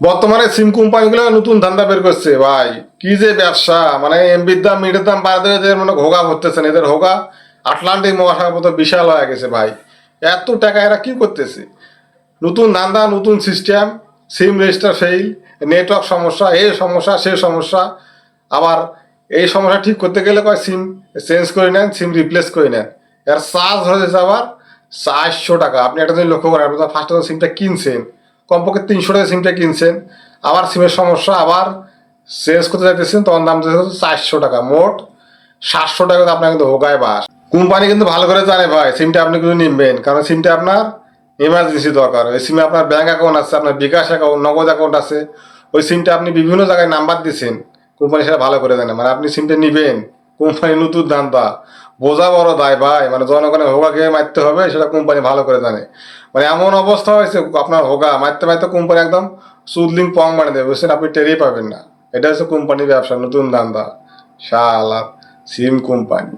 বর্তমানে সিম কোম্পানিগুলো নতুন ধান্দা বের করছে ভাই। কি যে ব্যবসা, মানে এমবির দাম মিটের দাম বাড়াতে এদের মানে হোগা করতেছেন, এদের হোগা আটলান্টিক মহাসাগর মতো বিশাল হয়ে গেছে ভাই। এত টাকা এরা কি করতেছে? নতুন ধান্দা, নতুন সিস্টেম, সিম রেজিস্টার ফেইল, নেটওয়ার্ক সমস্যা, এই সমস্যা সে সমস্যা। আবার এই সমস্যা ঠিক করতে গেলে কয় সিম চেঞ্জ করে নেন, সিম রিপ্লেস করে নেন। এর চার্জ হয়েছে আবার 400 টাকা। আপনি একটা জিনিস লক্ষ্য করেন, আপনি ফার্স্ট সিমটা কিনছেন, কমপক্ষে 300 টাকা সিমটা কিনছেন, আবার সিমের সমস্যা, আবার চেঞ্জ করতে চাইতেছেন, তখন দাম দিতেছে 400 টাকা। মোট 700 টাকা আপনার কিন্তু হোগায় বাস। কোম্পানি কিন্তু ভালো করে জানে ভাই সিমটা আপনি কিন্তু নিবেন, কারণ সিমটা আপনার এমার্জেন্সি দরকার। ওই সিমে আপনার ব্যাঙ্ক অ্যাকাউন্ট আছে, আপনার বিকাশ অ্যাকাউন্ট, নগদ অ্যাকাউন্ট আছে। ওই সিমটা আপনি বিভিন্ন জায়গায় নাম্বার দিচ্ছেন, কোম্পানি সেটা ভালো করে জানে। মানে আপনি সিমটা নিবেন, কোম্পানি নতুন দান্দা, বোঝা বড় দায় ভাই। মানে জনগণের হোগা খেয়ে মারতে হবে, সেটা কোম্পানি ভালো করে জানে। মানে এমন অবস্থা হয়েছে আপনার হোগা মারতে মারতে কোম্পানি একদম সুদলিং পং মানে দেবে, বুঝছেন? আপনি টেরই পাবেন না। এটা হচ্ছে কোম্পানির ব্যবসা, নতুন দান্দা। শালা সিম কোম্পানি।